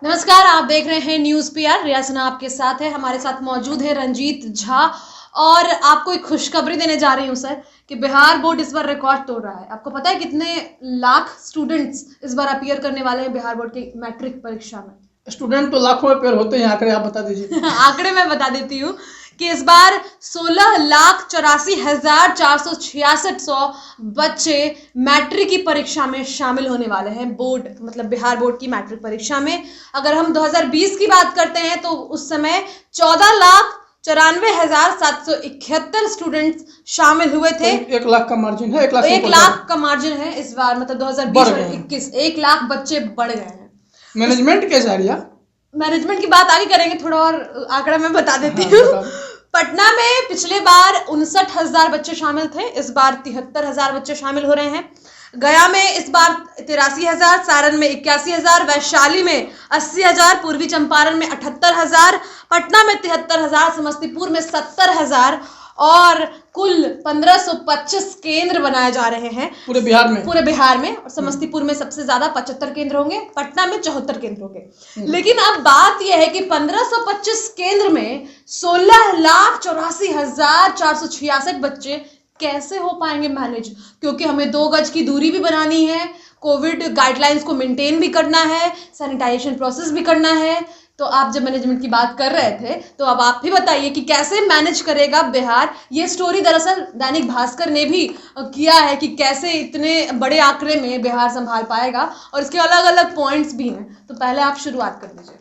नमस्कार, आप देख रहे हैं न्यूज पीआर। रिया सिन्हा आपके साथ है। हमारे साथ मौजूद है रंजीत झा और आपको एक खुशखबरी देने जा रही हूँ सर कि बिहार बोर्ड इस बार रिकॉर्ड तोड़ रहा है। आपको पता है कितने लाख स्टूडेंट्स इस बार अपीयर करने वाले हैं बिहार बोर्ड की मैट्रिक परीक्षा में? स्टूडेंट तो लाखों में पेड़ होते हैं, आंकड़े आप बता दीजिए। आंकड़े मैं बता देती हूँ कि इस बार 16,84,466 बच्चे मैट्रिक की परीक्षा में शामिल होने वाले हैं। बोर्ड मतलब बिहार बोर्ड की मैट्रिक परीक्षा में अगर हम 2020 की बात करते हैं तो उस समय 14,94,771 स्टूडेंट्स शामिल हुए थे। 1 लाख का मार्जिन है, 1 लाख का मार्जिन है इस बार, मतलब 2020 और 21 1 लाख बच्चे बढ़ गए हैं। मैनेजमेंट कैसा है रिया? मैनेजमेंट की बात आगे करेंगे, थोड़ा और आंकड़ा मैं बता देती हूँ। पटना में पिछले बार 59,000 बच्चे शामिल थे, इस बार 73,000 बच्चे शामिल हो रहे हैं। गया में इस बार 83,000, सारण में 81,000, वैशाली में 80,000, पूर्वी चंपारण में 78,000, पटना में 73,000, समस्तीपुर में 70,000 और कुल 1525 केंद्र बनाए जा रहे हैं पूरे बिहार में। और समस्तीपुर में सबसे ज्यादा 75 केंद्र होंगे, पटना में 74 केंद्र होंगे। लेकिन अब बात यह है कि 1525 केंद्र में 16,84,466 बच्चे कैसे हो पाएंगे मैनेज, क्योंकि हमें 2 गज की दूरी भी बनानी है, कोविड गाइडलाइंस को मेंटेन भी करना है, सैनिटाइजेशन प्रोसेस भी करना है। तो आप जब मैनेजमेंट की बात कर रहे थे तो अब आप भी बताइए कि कैसे मैनेज करेगा बिहार। ये स्टोरी दरअसल दैनिक भास्कर ने भी किया है कि कैसे इतने बड़े आंकड़े में बिहार संभाल पाएगा, और इसके अलग अलग पॉइंट्स भी हैं। तो पहले आप शुरुआत कर दीजिए।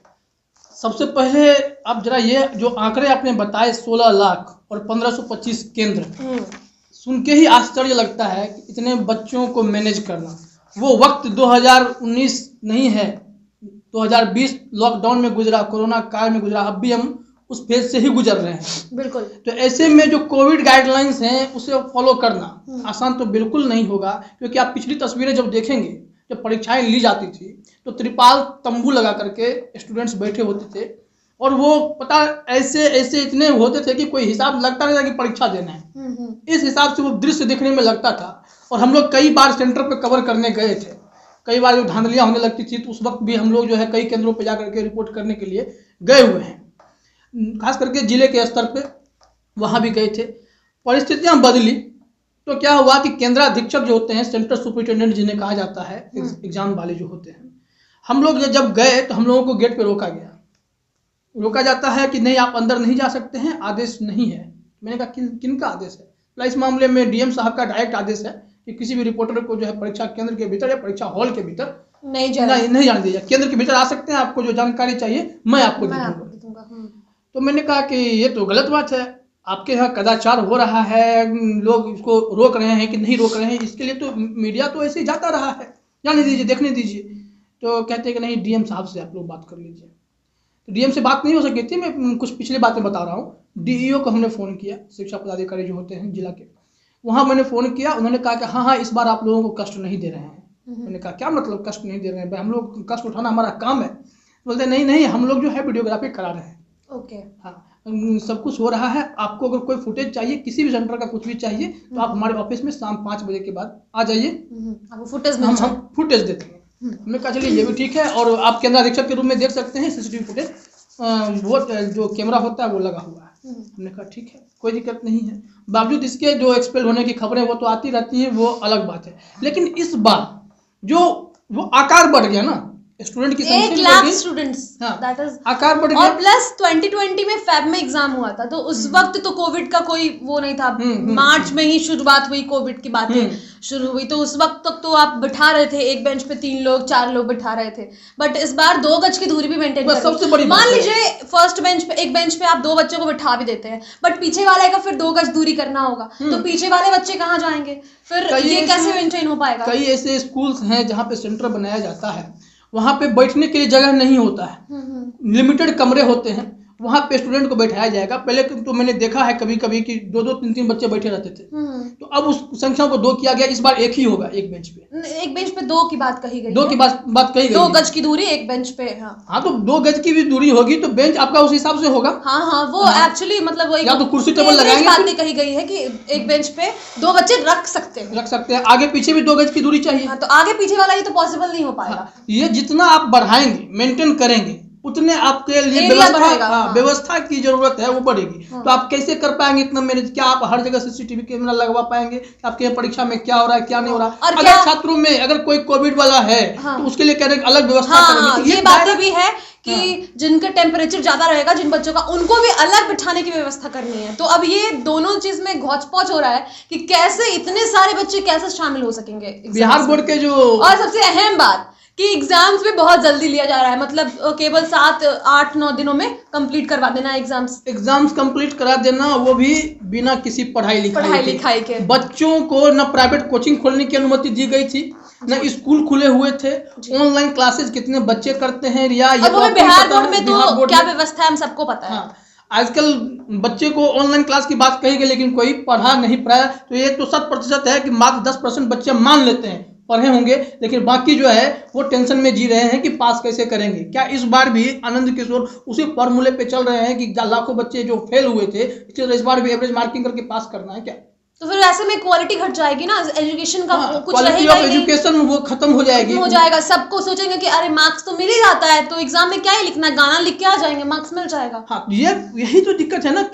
सबसे पहले आप जरा ये जो आंकड़े आपने बताए 16 लाख और 1525 केंद्र, सुन के ही आश्चर्य लगता है कि इतने बच्चों को मैनेज करना। वो वक्त 2019 नहीं है, 2020 लॉकडाउन में गुजरा, कोरोना काल में गुजरा, अब भी हम उस फेज से ही गुजर रहे हैं। बिल्कुल। तो ऐसे में जो कोविड गाइडलाइंस हैं उसे फॉलो करना आसान तो बिल्कुल नहीं होगा, क्योंकि आप पिछली तस्वीरें जब देखेंगे, जब परीक्षाएं ली जाती थी तो त्रिपाल तंबू लगा करके स्टूडेंट्स बैठे होते थे और वो पता ऐसे ऐसे इतने होते थे कि कोई हिसाब लगता नहीं था कि परीक्षा देना है। इस हिसाब से वो दृश्य देखने में लगता था। और हम लोग कई बार सेंटर पे कवर करने गए थे, कई बार जो धांधलियां होने लगती थी तो उस वक्त भी हम लोग जो है कई केंद्रों पे जाकर के रिपोर्ट करने के लिए गए हुए हैं, खास करके जिले के स्तर पे वहां भी गए थे। परिस्थितियां बदली तो क्या हुआ कि केंद्राधीक्षक जो होते हैं, सेंटर सुपरिटेंडेंट जिन्हें कहा जाता है, एग्जाम वाले जो होते हैं, हम लोग जब गए तो हम लोगों को गेट पे रोका जाता है कि नहीं आप अंदर नहीं जा सकते हैं, आदेश नहीं है। मैंने कहा किन का आदेश है? इस मामले में डीएम साहब का डायरेक्ट आदेश है कि किसी भी रिपोर्टर को जो है परीक्षा केंद्र के भीतर या परीक्षा हॉल के भीतर नहीं जाने दीजिए। केंद्र के भीतर आ सकते हैं, आपको जो जानकारी चाहिए मैं आपको दे दूंगा। तो मैंने कहा कि ये तो गलत बात है, आपके यहाँ कदाचार हो रहा है, लोग इसको रोक रहे हैं कि नहीं रोक रहे हैं, इसके लिए तो मीडिया तो ऐसे ही जाता रहा है, जाने दीजिए, देखने दीजिए। तो कहते हैं कि नहीं डीएम साहब से आप लोग बात कर लीजिए। तो डीएम से बात नहीं हो सकी थी, मैं कुछ पिछली बातें बता रहा हूँ। डीईओ को हमने फ़ोन किया, शिक्षा पदाधिकारी जो होते हैं जिला के, वहाँ मैंने फ़ोन किया। उन्होंने कहा कि हाँ इस बार आप लोगों को कष्ट नहीं दे रहे हैं। मैंने कहा क्या मतलब कष्ट नहीं दे रहे हैं? हम लोग कष्ट उठाना हमारा काम है। बोलते नहीं हम लोग जो है वीडियोग्राफी करा रहे हैं। ओके। हाँ, सब कुछ हो रहा है। आपको अगर कोई फुटेज चाहिए, किसी भी सेंटर का कुछ भी चाहिए, तो आप हमारे ऑफिस में शाम 5 बजे के बाद आ जाइए, आपको फुटेज हम फुटेज देते हैं। हमने कहा चलिए ये भी ठीक है, और आप केंद्राधीक्षक के रूप में देख सकते हैं सीसीटीवी फुटेज, वो जो कैमरा होता है वो लगा हुआ है। हमने कहा ठीक है, कोई दिक्कत नहीं है। बावजूद इसके जो एक्सपेल होने की खबरें वो तो आती रहती हैं, वो अलग बात है। लेकिन इस बार जो वो आकार बढ़ गया ना, स्टूडेंट की संख्या 1 लाख स्टूडेंट्स, दैट इज आकार बढ़ गया। और प्लस 2020 में फेब में एग्जाम हुआ था, तो उस वक्त तो कोविड का कोई वो नहीं था। मार्च में ही शुरुआत हुई, कोविड की बातें शुरू हुई, तो उस वक्त तक तो आप बिठा रहे थे एक बेंच पे 3 लोग 4 लोग बिठा रहे थे। बट इस बार 2 गज की दूरी भी मेंटेन कर, सबसे बड़ी मान लीजिए फर्स्ट बेंच पे एक बेंच पे आप 2 बच्चों को बिठा भी देते हैं, बट पीछे वाले का फिर 2 गज दूरी करना होगा, तो पीछे वाले बच्चे कहाँ जाएंगे? फिर ये कैसे मेंटेन हो पाएगा? कई ऐसे स्कूल्स हैं जहाँ पे सेंटर बनाया जाता है, वहाँ पे बैठने के लिए जगह नहीं होता है, लिमिटेड कमरे होते हैं, वहाँ पे स्टूडेंट को बैठाया जाएगा। पहले तो मैंने देखा है कभी कभी कि 2-2, 3-3 बच्चे बैठे रहते थे, तो अब उस संख्या को 2 किया गया। इस बार एक ही होगा एक बेंच पे। एक बेंच पे 2 की बात कही गई 2 की बात कही गई 2 गज की दूरी एक बेंच पे। हाँ तो 2 गज की भी दूरी होगी तो बेंच आपका उस हिसाब से होगा। हाँ वो एक्चुअली मतलब वही या तो कुर्सी टेबल लगाएंगे, बात नहीं कही गई है कि एक बेंच पे 2 बच्चे रख सकते हैं। आगे पीछे भी 2 गज की दूरी चाहिए। तो आगे पीछे वाला ये तो पॉसिबल नहीं हो पाएगा। ये जितना आप बढ़ाएंगे, मेंटेन करेंगे, उतने आपके लिए व्यवस्था की जरूरत है वो बढ़ेगी। तो आप कैसे कर पाएंगे इतना मैनेज? क्या आप हर जगह सीसीटीवी कैमरा लगवा पाएंगे? आपके परीक्षा में क्या हो रहा है क्या नहीं हो रहा? और अगर छात्रों में अगर कोई कोविड वाला है तो उसके लिए कह रहे अलग व्यवस्था करेंगे। ये बातें भी है कि जिनका टेम्परेचर ज्यादा रहेगा, जिन बच्चों का, उनको भी अलग बिठाने की व्यवस्था करनी है। तो अब ये दोनों चीज में घौच-पौच हो रहा है कि कैसे इतने सारे बच्चे कैसे शामिल हो सकेंगे बिहार बोर्ड के जो। और सबसे अहम बात कि एग्जाम्स भी बहुत जल्दी लिया जा रहा है, मतलब केवल 7-8-9 दिनों में कंप्लीट करवा देना एग्जाम्स कंप्लीट करा देना, वो भी बिना किसी पढ़ाई लिखाई के। बच्चों को न प्राइवेट कोचिंग खोलने की अनुमति दी गई थी, न स्कूल खुले हुए थे। ऑनलाइन क्लासेस कितने बच्चे करते हैं रिया, ये तो बिहार बोर्ड में तो क्या व्यवस्था है हम सबको पता है। आजकल बच्चे को ऑनलाइन क्लास की बात कही गई लेकिन कोई पढ़ा नहीं पढ़ाया। तो ये तो 100% है कि मात्र 10% बच्चे मान लेते हैं पढ़े होंगे, लेकिन बाकी जो है वो टेंशन में जी रहे हैं कि पास कैसे करेंगे। क्या इस बार भी आनंद किशोर उसी फॉर्मूले पे चल रहे हैं कि लाखों बच्चे जो फेल हुए थे इस बार भी एवरेज मार्किंग करके पास करना है क्या? तो फिर ऐसे में क्वालिटी घट जाएगी ना, एजुकेशन का कुछ क्वालिटी ऑफ एजुकेशन वो खत्म हो जाएगा। सबको सोचेंगे कि अरे मार्क्स तो मिल ही जाता है तो एग्जाम में क्या ही लिखना, गाना लिख के आ जाएंगे, मार्क्स मिल जाएगा। हाँ यही तो दिक्कत है ना।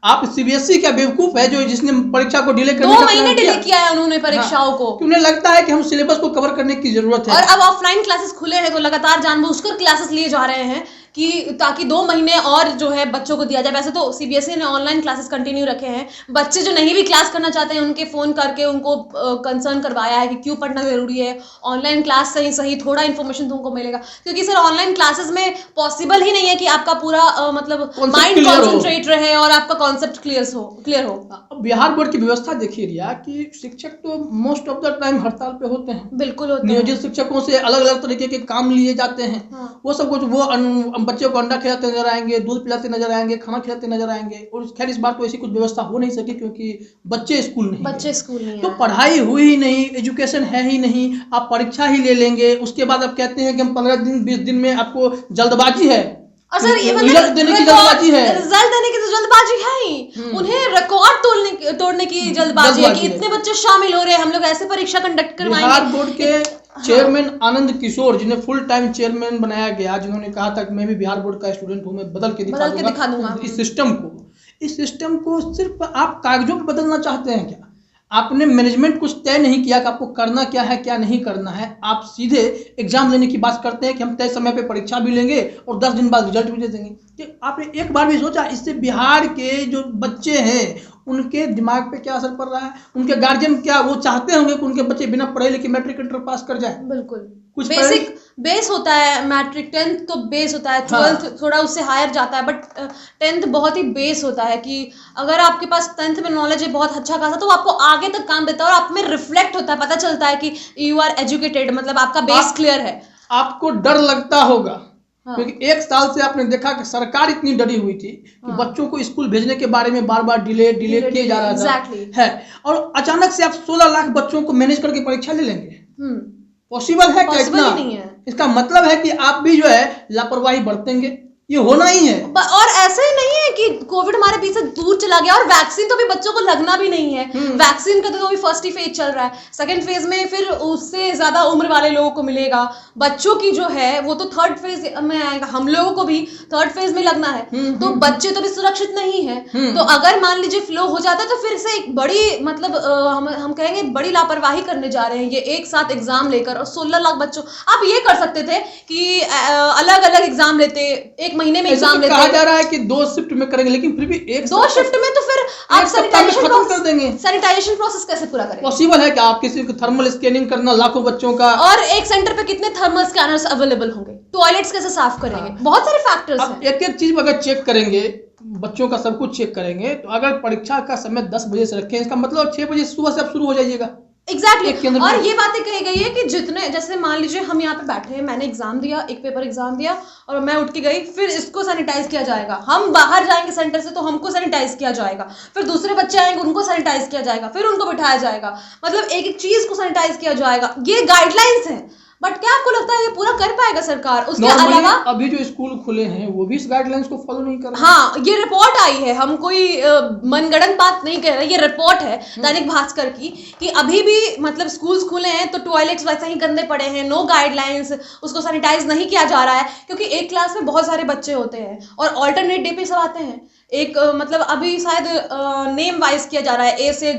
आप सीबीएसई क्या बेवकूफ है जो जिसने परीक्षा को डिले करने 2 महीने डिले किया है उन्होंने परीक्षाओं को। उन्हें लगता है कि हम सिलेबस को कवर करने की जरूरत है। और अब ऑफलाइन क्लासेस खुले हैं तो लगातार जानबूझकर क्लासेस लिए जा रहे हैं कि ताकि 2 महीने और जो है बच्चों को दिया जाए। वैसे तो सीबीएसई ने ऑनलाइन क्लासेस कंटिन्यू रखे हैं। बच्चे जो नहीं भी क्लास करना चाहते हैं उनके फोन करके उनको कंसर्न करवाया है कि क्यों पढ़ना जरूरी है, ऑनलाइन क्लास सही थोड़ा इन्फॉर्मेशन तुमको मिलेगा। क्योंकि सर ऑनलाइन क्लासेस में पॉसिबल ही नहीं है कि आपका पूरा मतलब माइंड कॉन्सेंट्रेट रहे और आपका कॉन्सेप्ट क्लियर हो। बिहार बोर्ड की व्यवस्था देखिए रिया कि शिक्षक तो मोस्ट ऑफ द टाइम हड़ताल पे होते हैं। बिल्कुल होते हैं। नियोजित शिक्षकों से अलग अलग तरीके के काम लिए जाते हैं। वो सब कुछ वो बच्चे को अंडा खिलाते नजर आएंगे, दूध पिलाते नजर आएंगे, खाना खिलाते नजर आएंगे। और खैर इस बार तो ऐसी कुछ व्यवस्था हो नहीं सकी क्योंकि बच्चे स्कूल नहीं तो पढ़ाई हुई ही नहीं, एजुकेशन है ही नहीं। आप परीक्षा ही ले लेंगे, उसके बाद आप कहते हैं कि हम 15 दिन 20 दिन में आपको जल्दबाजी है। और सर ये रिजल्ट देने की जल्दबाजी है, रिजल्ट देने की तो जल्दबाजी है ही। उन्हें रिकॉर्ड तोड़ने की जल्दबाजी है कि इतने बच्चे शामिल हो रहे हैं, हम लोग ऐसे परीक्षा कंडक्ट करवाएंगे। बिहार बोर्ड के चेयरमैन आनंद किशोर जिन्हें फुल टाइम चेयरमैन बनाया गया, जिन्होंने कहा था कि मैं भी बिहार बोर्ड का स्टूडेंट हूं, मैं बदल के दिखा दूंगा इस सिस्टम को। सिर्फ आप कागजों पे बदलना चाहते हैं क्या? आपने मैनेजमेंट कुछ तय नहीं किया कि आपको करना क्या है क्या नहीं करना है। आप सीधे एग्जाम लेने की बात करते हैं कि हम तय समय पे परीक्षा भी लेंगे और 10 दिन बाद रिजल्ट भी दे देंगे। कि आपने एक बार भी सोचा इससे बिहार के जो बच्चे हैं उनके दिमाग पे क्या असर पड़ रहा है? उनके गार्जियन क्या वो चाहते होंगे कि उनके बच्चे बिना पढ़े लिखे मैट्रिक इंटर पास कर जाए? बिल्कुल कुछ बेसिक बेस होता है। मैट्रिक 10th तो बेस होता है, 12th थोड़ा उससे हायर जाता है, बट 10th बहुत ही बेस होता है कि अगर आपके पास 10th में नॉलेज है बहुत अच्छा खासा तो आपको आगे तक काम देता है और आप में रिफ्लेक्ट होता है, पता चलता है कि यू आर एजुकेटेड, मतलब आपका बेस क्लियर है। आपको डर लगता होगा क्योंकि 1 साल से आपने देखा कि सरकार इतनी डरी हुई थी कि बच्चों को स्कूल भेजने के बारे में बार बार डिले किया जा रहा था है। और अचानक से आप 16 लाख बच्चों को मैनेज करके परीक्षा ले लेंगे। पॉसिबल है क्या? इतना नहीं है। इसका मतलब है कि आप भी जो है लापरवाही बरतेंगे, ये होना ही है। और ऐसे ही नहीं है कि कोविड हमारे बीच से दूर चला गया और वैक्सीन तो भी बच्चों को लगना भी नहीं है। वैक्सीन का तो अभी फर्स्ट ही फेज चल रहा है, सेकंड फेज में फिर उससे ज्यादा उम्र वाले लोगों को मिलेगा। बच्चों की जो है वो तो 3rd फेज में आएगा, हम लोगों को भी 3rd फेज में लगना है। तो बच्चे तो भी सुरक्षित नहीं है। तो अगर मान लीजिए फ्लो हो जाता है तो फिर से एक बड़ी मतलब हम कहेंगे बड़ी लापरवाही करने जा रहे हैं ये एक साथ एग्जाम लेकर। और 16 लाख बच्चों, आप ये कर सकते थे कि अलग अलग एग्जाम लेते, एक महीने में एग्जाम लेते। कहा जा रहा है कि 2 शिफ्ट में करेंगे, लेकिन फिर भी 2 शिफ्ट में तो फिर आप खत्म कर देंगे। सैनिटाइजेशन प्रोसेस कैसे पूरा करेंगे? पॉसिबल है कि आप किसी को थर्मल स्कैनिंग करना लाखों बच्चों का, और एक सेंटर पे कितने थर्मल स्कैनर्स अवेलेबल होंगे, टॉयलेट्स कैसे साफ करेंगे? बहुत सारे फैक्टर्स हैं। एक चीज अगर चेक करेंगे, बच्चों का सब कुछ चेक करेंगे, तो अगर परीक्षा का समय 10 बजे से रखें, इसका मतलब 6 बजे सुबह से आप शुरू हो जाइएगा। एग्जैक्टली और ये बातें कही गई है कि जितने, जैसे मान लीजिए हम यहाँ पे बैठे हैं, मैंने एग्जाम दिया, एक पेपर एग्जाम दिया और मैं उठ के गई, फिर इसको सैनिटाइज किया जाएगा, हम बाहर जाएंगे सेंटर से तो हमको सैनिटाइज किया जाएगा, फिर दूसरे बच्चे आएंगे उनको सैनिटाइज किया जाएगा, फिर उनको बिठाया जाएगा, मतलब एक एक चीज को सैनिटाइज किया जाएगा। ये गाइडलाइंस है, बट क्या आपको लगता है ये पूरा कर पाएगा सरकार? उसके अलावा अभी जो स्कूल खुले हैं वो भी इस गाइडलाइंस को फॉलो नहीं कर रहे। हाँ, ये रिपोर्ट आई है, हम कोई मनगढ़ंत बात नहीं कह रहे, ये रिपोर्ट है दैनिक भास्कर की कि अभी भी मतलब स्कूल्स खुले हैं तो टॉयलेट्स वैसे ही गंदे पड़े हैं, नो गाइडलाइंस, उसको सैनिटाइज नहीं किया जा रहा है, क्योंकि एक क्लास में बहुत सारे बच्चे होते हैं और ऑल्टरनेट डे पे सब आते हैं। एक मतलब अभी शायद नेम वाइज किया जा रहा है, ए से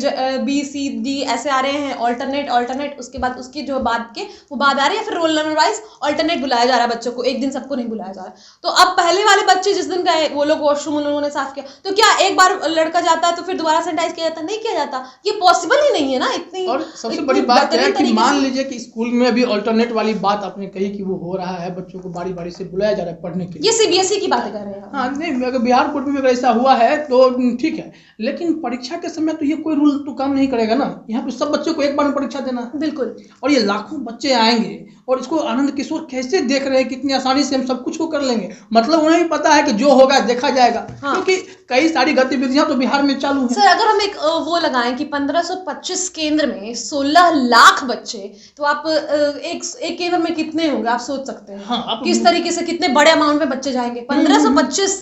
बी सी डी ऐसे आ रहे हैं, ऑल्टरनेट उसके बाद उसकी जो बाद के वो बाद आ रही है, फिर रोल नंबर वाइज ऑल्टरनेट बुलाया जा रहा है बच्चों को, एक दिन सबको नहीं बुलाया जा रहा है। तो अब पहले वाले बच्चे जिस दिन गए वो लोग वॉशरूम उन लोगों ने साफ किया, तो क्या एक बार लड़का जाता है तो फिर दोबारा सैनिटाइज किया जाता? नहीं किया जाता, ये पॉसिबल ही नहीं है ना। इतनी और सबसे बड़ी बात है कि मान लीजिए कि स्कूल में अभी ऑल्टरनेट वाली बात आपने कही कि वो हो रहा है, बच्चों को बारी बारी से बुलाया जा रहा है पढ़ने के लिए, ये सीबीएसई की बातें कर रहे हैं। हाँ नहीं, अगर बिहार बोर्ड में अगर ऐसा हुआ है तो ठीक है, लेकिन परीक्षा के समय तो ये कोई रूल तो काम नहीं करेगा ना। यहाँ पे सब बच्चों को एक बार में परीक्षा देना है। बिल्कुल। और ये लाखों बच्चे आएंगे और इसको आनंद किशोर कैसे देख रहे हैं, कितनी आसानी से हम सब कुछ को कर लेंगे, मतलब उन्हें भी पता है कि जो होगा देखा जाएगा। हाँ। क्योंकि कई सारी गतिविधियां तो बिहार में चालू हैं। सर अगर हम एक वो लगाएं कि 1525 केंद्र में 16 लाख बच्चे, तो आप एक केंद्र में कितने होंगे आप सोच सकते हैं। हाँ, किस तरीके से कितने बड़े अमाउंट में बच्चे जाएंगे। 1525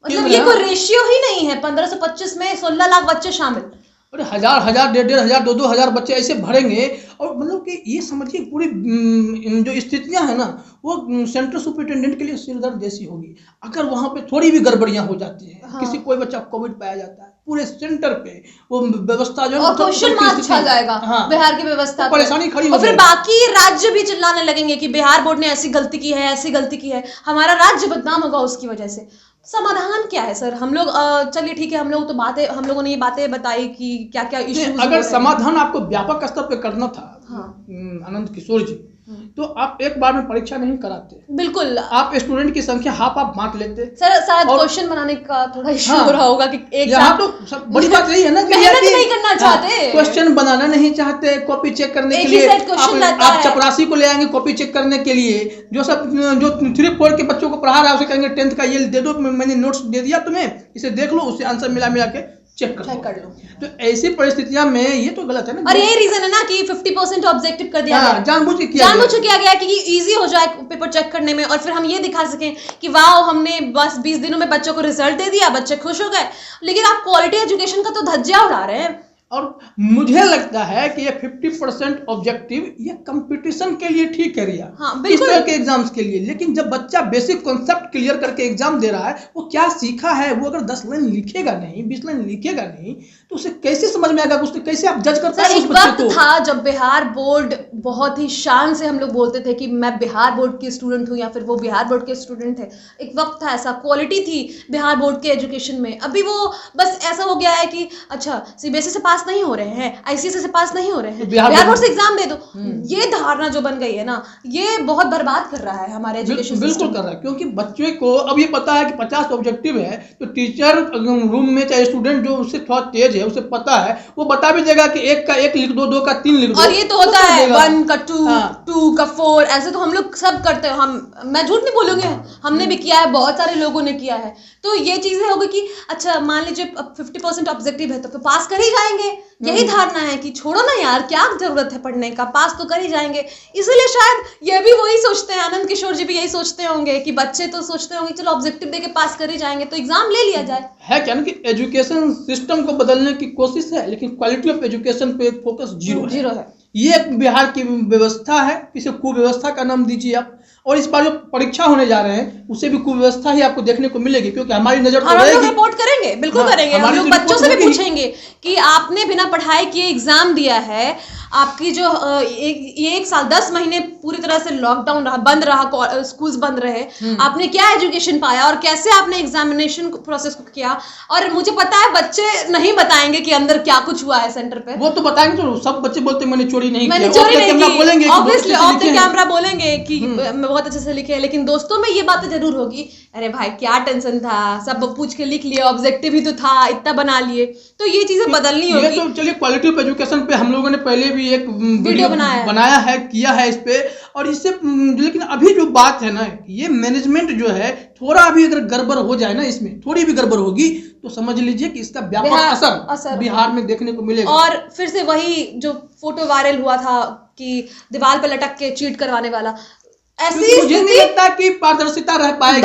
मतलब ये कोई रेशियो ही नहीं है, 1525 में 16 लाख बच्चे शामिल। अरे हजार 1,500 2,000 बच्चे ऐसे भरेंगे, और मतलब कि ये समझिए पूरी जो स्थितियां है ना वो सेंट्रल सुपरिटेंडेंट के लिए सिरदर्द जैसी होगी अगर वहां पे थोड़ी भी गड़बड़ियां हो जाती हैं। हाँ। किसी कोई बच्चा कोविड पाया जाता है, पूरे सेंटर पे वो व्यवस्था जो है क्वेश्चन मार्क छा जाएगा। हाँ। बिहार की व्यवस्था तो परेशानी खड़ी और फिर बाकी राज्य भी चिल्लाने लगेंगे कि बिहार बोर्ड ने ऐसी गलती की है, ऐसी गलती की है, हमारा राज्य बदनाम होगा उसकी वजह से। समाधान क्या है सर? हम लोग चलिए ठीक है, हम लोगों ने ये बातें बताई कि क्या क्या इश्यूज। अगर समाधान आपको व्यापक स्तर पे करना था, हाँ। आनंद किशोर जी, तो आप एक बार में परीक्षा नहीं कराते। बिल्कुल, आप स्टूडेंट की संख्या हाफ आप बांट लेते। सर शायद क्वेश्चन बनाने का थोड़ा इश्यू हो रहा होगा कि एक यहाँ तो बड़ी बात यही है ना कि मेहनत नहीं करना चाहते, क्वेश्चन बनाना नहीं चाहते, कॉपी चेक करने के लिए आप चपरासी को ले आएंगे कॉपी चेक करने के लिए। जो 3-4 के बच्चों को पढ़ा रहा है उसे कहेंगे 10th का ये दे दो, मैंने नोट्स दे दिया तुम्हें, इसे देख लो, उससे आंसर मिला के चेक कर लो। तो ऐसी परिस्थितियां में ये तो गलत है ना। और यही रीजन है ना कि 50% ऑब्जेक्टिव कर दिया गया, जानबूझ के किया गया कि इजी हो जाए पेपर चेक करने में, और फिर हम ये दिखा सकें कि वाह हमने बस 20 दिनों में बच्चों को रिजल्ट दे दिया, बच्चे खुश हो गए। लेकिन आप क्वालिटी एजुकेशन का तो धज्जियां उड़ा रहे हैं। और मुझे लगता है कि ये 50% ऑब्जेक्टिव ये कंपटीशन के लिए ठीक है रिया, हाँ, इस तरह के एग्जाम्स के लिए। लेकिन जब बच्चा बेसिक कॉन्सेप्ट क्लियर करके एग्जाम दे रहा है, वो क्या सीखा है, वो अगर 10 लाइन लिखेगा नहीं, 20 लाइन लिखेगा नहीं, तो उसे कैसे समझ में आएगा, उसको कैसे आप जज कर पाएंगे? एक वक्त था जब बिहार बोर्ड बहुत ही शान से हम लोग बोलते थे कि मैं बिहार बोर्ड के स्टूडेंट हूँ, या फिर वो बिहार बोर्ड के स्टूडेंट थे। एक वक्त था ऐसा, क्वालिटी थी बिहार बोर्ड के एजुकेशन में। अभी वो बस ऐसा हो गया है कि अच्छा सीबीएसई से पास नहीं हो रहे हैं, आईसीएसई से पास नहीं हो रहे हैं, बिहार बोर्ड से एग्जाम दे दो। ये धारणा जो बन गई है ना, ये बहुत बर्बाद कर रहा है हमारे एजुकेशन सिस्टम। बिल्कुल कर रहा है, क्योंकि बच्चे को अब ये पता है कि 50 ऑब्जेक्टिव है, तो टीचर रूम में चाहे स्टूडेंट जो उससे थोड़ा तेज है, उसे पता है, वो बता भी देगा कि 1 का 1 लिख दो, 2 का 3 लिख दो। और ये तो होता है 1 का 2, 2 का 4, ऐसे तो हम लोग सब करते हैं। मैं झूठ नहीं बोलूंगी, हमने भी किया है, बहुत सारे लोगों ने किया है। तो ये चीजें होगी कि अच्छा मान लीजिए 50% ऑब्जेक्टिव है तो फिर पास कर ही जाएंगे। यही धारणा है कि छोड़ो ना यार, क्या जरूरत है पढ़ने का, पास तो कर ही जाएंगे। इसलिए शायद ये भी वही सोचते हैं, आनंद किशोर जी भी यही सोचते होंगे कि बच्चे तो सोचते होंगे चलो ऑब्जेक्टिव देके पास कर ही जाएंगे, तो एग्जाम ले लिया जाए। है क्या कि एजुकेशन सिस्टम को बदलने की कोशिश है, लेकिन क्वालिटी ऑफ एजुकेशन पे फोकस जीरो है। ये बिहार की व्यवस्था है, इसे कुव्यवस्था का नाम दीजिए आप। और इस बार जो परीक्षा होने जा रहे हैं उसे भी कुव्यवस्था ही आपको देखने को मिलेगी, क्योंकि हमारी नजर हम लोग रिपोर्ट करेंगे, बिल्कुल करेंगे। हम लोग बच्चों से भी पूछेंगे कि आपने बिना पढ़ाई किए एग्जाम दिया है, आपकी जो ये 1 साल 10 महीने पूरी तरह से लॉकडाउन रहा, बंद रहा, स्कूल्स बंद रहे, आपने क्या एजुकेशन पाया और कैसे आपने एग्जामिनेशन प्रोसेस को किया। और मुझे पता है बच्चे नहीं बताएंगे कि अंदर क्या कुछ हुआ है सेंटर पे। वो तो बताएंगे, तो सब बच्चे बोलते मैंने चोरी नहीं की, ऑब्वियसली ऑफ द कैमरा बोलेंगे कि बहुत अच्छे से लिखे हैं। लेकिन दोस्तों में ये बातें जरूर होगी, अरे भाई क्या टेंशन था, सब पूछ के लिख लिया, ऑब्जेक्टिव ही तो था, इतना बना लिए। तो ये चीजें बदलनी ये होगी। तो चलिए क्वालिटी ऑफ एजुकेशन पे हम लोगों ने पहले भी एक वीडियो बनाया है, किया है इस पे, और इससे लेकिन अभी जो बात है ना, ये मैनेजमेंट जो है थोड़ा भी अगर गड़बड़ हो जाए ना, इसमें थोड़ी भी गड़बड़ होगी तो समझ लीजिए कि इसका व्यापक असर बिहार में देखने को मिलेगा। और फिर से वही जो फोटो वायरल हुआ था कि दीवार पे लटक के चीट करवाने वाला, ऐसी मुझे नहीं लगता कि पारदर्शिता रह पाएगी,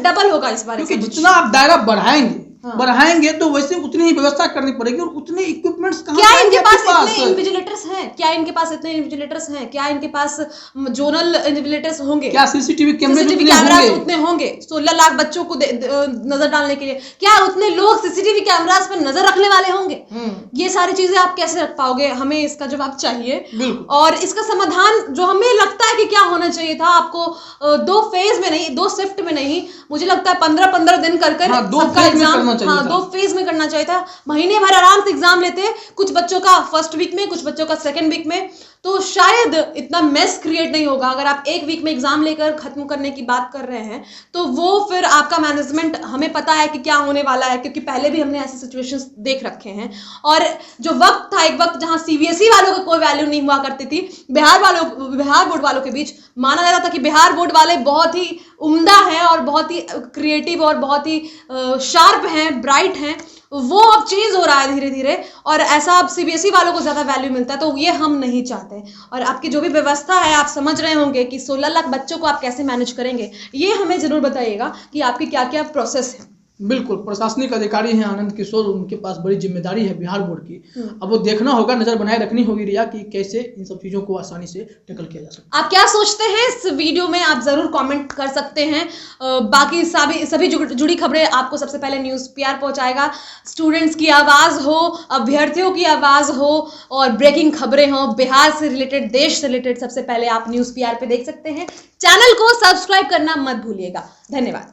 डबल होगा इस बार, क्योंकि जितना आप दायरा बढ़ाएंगे तो वैसे उतनी ही व्यवस्था करनी पड़ेगी, और उतने इक्विपमेंट्स क्या इनके पास इतने इन्विजिलेटर्स हैं? क्या इनके पास इतने इन्विजिलेटर्स हैं? क्या इनके पास जोनल इन्विजिलेटर्स होंगे? क्या सीसीटीवी कैमरास उतने होंगे 16 लाख बच्चों को नजर डालने के लिए? क्या उतने लोग सीसीटीवी कैमरास पर नजर रखने वाले होंगे? ये सारी चीजें आप कैसे रख पाओगे? हमें इसका जवाब चाहिए, और इसका समाधान जो हमें लगता है कि क्या होना चाहिए था, आपको 2 फेज में नहीं, 2 शिफ्ट में नहीं, मुझे लगता है 15-15 दिन कर सबका एग्जाम 2 फेज में करना चाहिए था। महीने भर आराम से एग्जाम लेते, कुछ बच्चों का फर्स्ट वीक में, कुछ बच्चों का सेकंड वीक में, तो शायद इतना मेस क्रिएट नहीं होगा। अगर आप 1 वीक में एग्जाम लेकर खत्म करने की बात कर रहे हैं तो वो फिर आपका मैनेजमेंट, हमें पता है कि क्या होने वाला है, क्योंकि पहले भी हमने ऐसे सिचुएशंस देख रखे हैं। और जो वक्त था, एक वक्त जहां सीबीएसई वालों का कोई वैल्यू नहीं हुआ करती थी, बिहार बोर्ड वालों के बीच माना जाता था कि बिहार बोर्ड वाले बहुत ही उम्दा हैं और बहुत ही क्रिएटिव और बहुत ही शार्प हैं, ब्राइट हैं। वो अब चेंज हो रहा है धीरे धीरे, और ऐसा अब सीबीएसई वालों को ज्यादा वैल्यू मिलता है, तो ये हम नहीं चाहते। और आपकी जो भी व्यवस्था है, आप समझ रहे होंगे कि 16 लाख बच्चों को आप कैसे मैनेज करेंगे, ये हमें जरूर बताइएगा कि आपकी क्या क्या प्रोसेस है। बिल्कुल, प्रशासनिक अधिकारी हैं आनंद किशोर, उनके पास बड़ी जिम्मेदारी है बिहार बोर्ड की। अब वो देखना होगा, नजर बनाए रखनी होगी रिया कि कैसे इन सब चीजों को आसानी से टैकल किया जा सकता है। आप क्या सोचते हैं इस वीडियो में, आप जरूर कमेंट कर सकते हैं। बाकी सभी जुड़ी खबरें आपको सबसे पहले न्यूज़ पीआर पहुंचाएगा। स्टूडेंट्स की आवाज हो, अभ्यर्थियों की आवाज हो, और ब्रेकिंग खबरें हो बिहार से रिलेटेड, देश से रिलेटेड, सबसे पहले आप न्यूज़ पीआर पे देख सकते हैं। चैनल को सब्सक्राइब करना मत भूलिएगा। धन्यवाद।